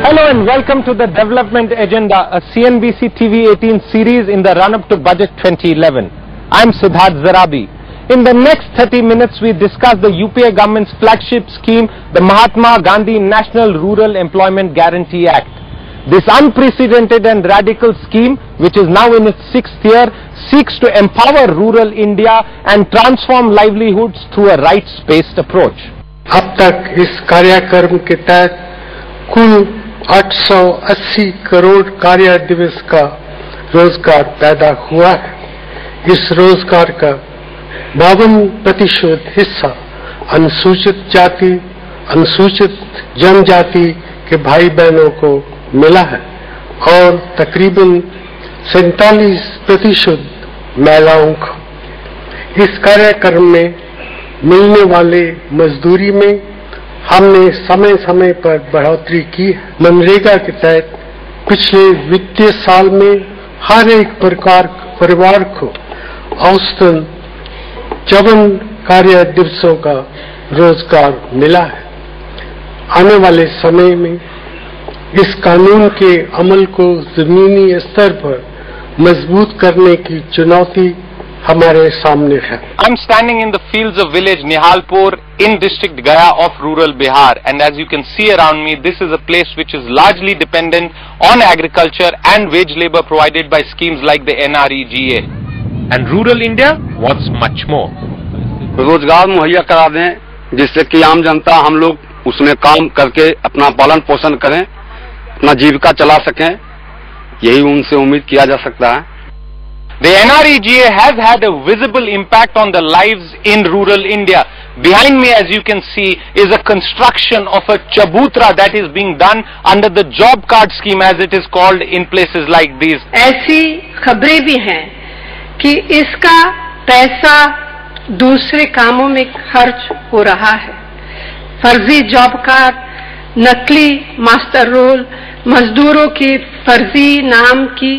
Hello and welcome to the Development Agenda, a CNBC TV 18 series in the run-up to Budget 2011. I'm Siddharth Zarabi. In the next 30 minutes, we discuss the UPA government's flagship scheme, the Mahatma Gandhi National Rural Employment Guarantee Act. This unprecedented and radical scheme, which is now in its 6th year, seeks to empower rural India and transform livelihoods through a rights-based approach. अब तक इस कार्यक्रम के तहत कुल 880 करोड़ कार्य दिवस का रोजगार पैदा हुआ है। इस रोजगार का 52% हिस्सा अनुसूचित जाति, अनुसूचित जनजाति के भाई बहनों को मिला है और तकरीबन 47% महिलाओं को। इस कार्यक्रम में मिलने वाले मजदूरी में हमने समय समय पर बढ़ोतरी की है। मनरेगा के तहत पिछले वित्तीय साल में हर एक परिवार को औसतन 54 कार्य दिवसों का रोजगार मिला है। आने वाले समय में इस कानून के अमल को जमीनी स्तर पर मजबूत करने की चुनौती हमारे सामने है। I'm standing in the fields of village Nihalpur in district Gaya of rural Bihar, and as you can see around me, this is a place which is largely dependent on agriculture and wage labor provided by schemes like the NREGA. And rural India wants much more. रोजगार मुहैया करा दें जिससे कि आम जनता हम लोग उसमें काम करके अपना पालन पोषण करें, अपना जीविका चला सकें, यही उनसे उम्मीद किया जा सकता है। The NREGA has had a visible impact on the lives in rural India. Behind me, as you can see, is a construction of a chabutra that is being done under the job card scheme, as it is called in places like these. ऐसी खबरें भी हैं कि इसका पैसा दूसरे कामों में खर्च हो रहा है। फर्जी जॉब कार्ड, नकली मास्टर रोल, मजदूरों की फर्जी नाम की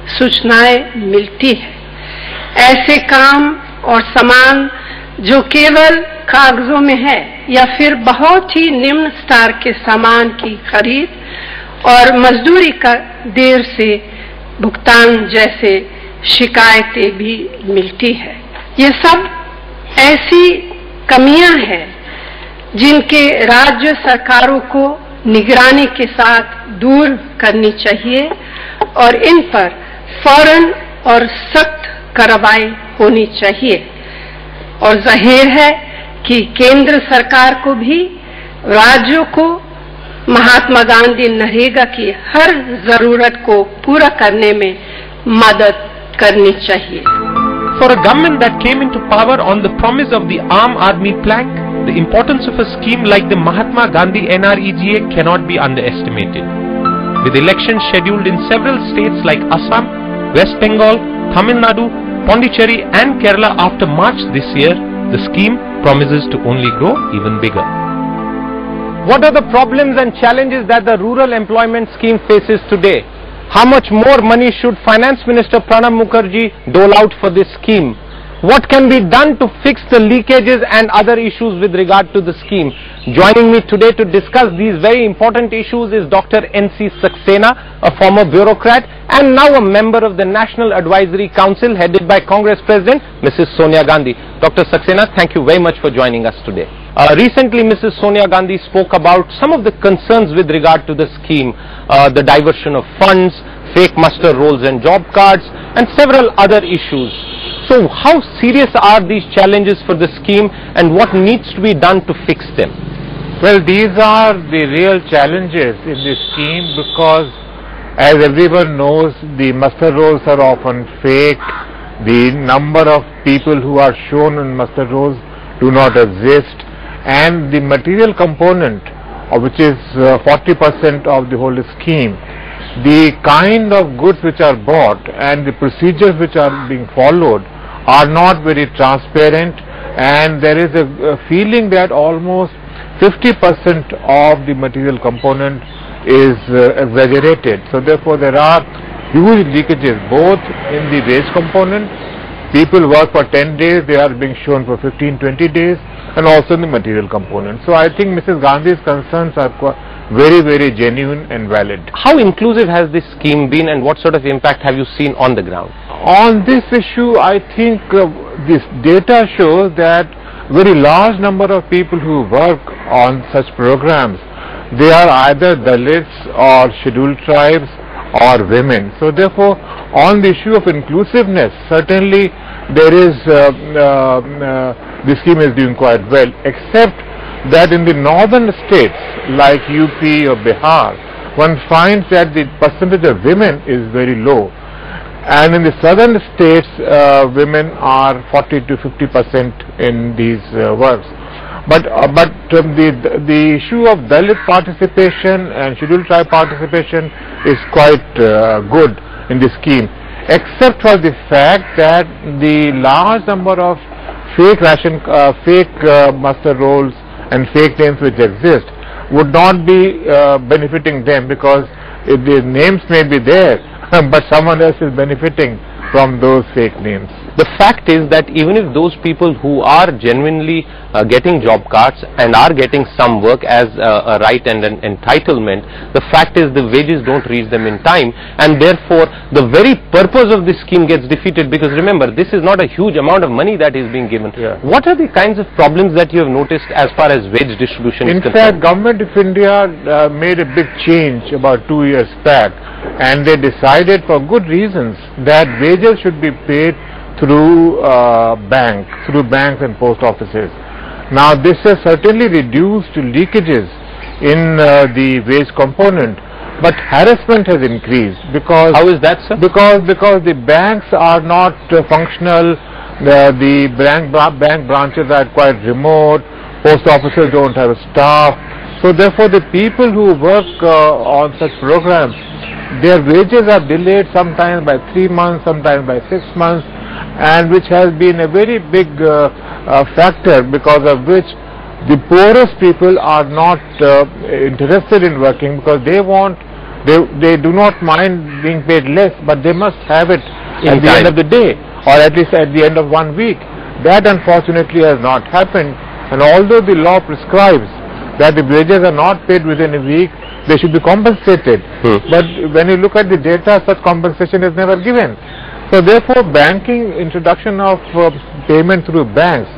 सूचनाएं मिलती है। ऐसे काम और सामान जो केवल कागजों में है या फिर बहुत ही निम्न स्तर के सामान की खरीद और मजदूरी का देर से भुगतान जैसे शिकायतें भी मिलती है। ये सब ऐसी कमियां हैं जिनके राज्य सरकारों को निगरानी के साथ दूर करनी चाहिए और इन पर फौरन और सख्त कार्रवाई होनी चाहिए। और जाहिर है कि केंद्र सरकार को भी राज्यों को महात्मा गांधी नरेगा की हर जरूरत को पूरा करने में मदद करनी चाहिए। For a government that came into power on the promise of the Aam Aadmi plank, the importance of a scheme like the Mahatma Gandhi NREGA cannot be underestimated. With elections scheduled in several states like Assam, West Bengal, Tamil Nadu, Pondicherry and Kerala after March this year, the scheme promises to only grow even bigger. What are the problems and challenges that the rural employment scheme faces today? How much more money should Finance Minister Pranab Mukherjee dole out for this scheme? What can be done to fix the leakages and other issues with regard to the scheme? Joining me today to discuss these very important issues is Dr. N.C. Saxena, a former bureaucrat and now a member of the National Advisory Council headed by Congress President Mrs. Sonia Gandhi. Dr. Saxena, thank you very much for joining us today. Recently, Mrs. Sonia Gandhi spoke about some of the concerns with regard to the scheme, the diversion of funds, fake muster rolls and job cards, and several other issues. So, how serious are these challenges for the scheme and what needs to be done to fix them? Well, these are the real challenges in this scheme because, as everyone knows, the muster rolls are often fake. The number of people who are shown in muster rolls do not exist, and the material component, which is 40% of the whole scheme, the kind of goods which are bought and the procedures which are being followed are not very transparent, and there is a feeling that almost 50% of the material component is exaggerated. So therefore there are huge leakages both in the wage component. People work for 10 days, they are being shown for 15-20 days, and also in the material component. So I think Mrs. Gandhi's concerns are very, very genuine and valid. How inclusive has this scheme been, and what sort of impact have you seen on the ground? On this issue, I think this data shows that very large number of people who work on such programs, they are either Dalits or scheduled tribes or women. So therefore, on the issue of inclusiveness, certainly there is the scheme is doing quite well, except that in the northern states like UP or Bihar, one finds that the percentage of women is very low, and in the southern states women are 40 to 50% in these works. But the issue of Dalit participation and scheduled tribe participation is quite good in this scheme, except for the fact that the large number of fake muster rolls and fake names which exist would not be benefiting them, because if the names may be there but someone else is benefiting from those fake names. The fact is that even if those people who are genuinely getting job cards and are getting some work as a right and an entitlement, the fact is the wages don't reach them in time, and therefore the very purpose of this scheme gets defeated, because remember, this is not a huge amount of money that is being given. Yeah. What are the kinds of problems that you have noticed as far as wage distribution is concerned? In fact, Government of India made a big change about 2 years back, and they decided for good reasons that wages should be paid through banks and post offices. Now this has certainly reduced leakages in the wage component, but harassment has increased. Because how is that, sir? Because the banks are not functional, the bank branches are quite remote, post offices don't have a staff, so therefore the people who work on such programs, their wages are delayed sometimes by 3 months, sometimes by 6 months, and which has been a very big factor, because of which the poorest people are not interested in working, because they do not mind being paid less, but they must have it at the end of the day, or at least at the end of 1 week. That unfortunately has not happened, and although the law prescribes that if wages are not paid within a week, they should be compensated. But when you look at the data, such compensation is never given. So therefore, introduction of payment through banks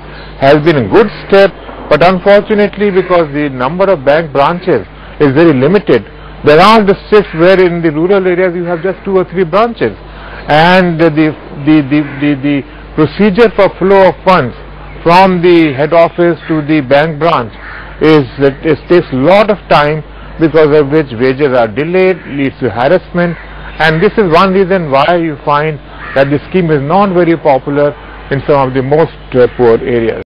has been a good step, but unfortunately, because the number of bank branches is very limited, there are districts where in the rural areas you have just 2 or 3 branches, and the procedure for flow of funds from the head office to the bank branch takes a lot of time, because of which wages are delayed, leads to harassment, and this is one reason why you find that the scheme is not very popular in some of the most poor areas.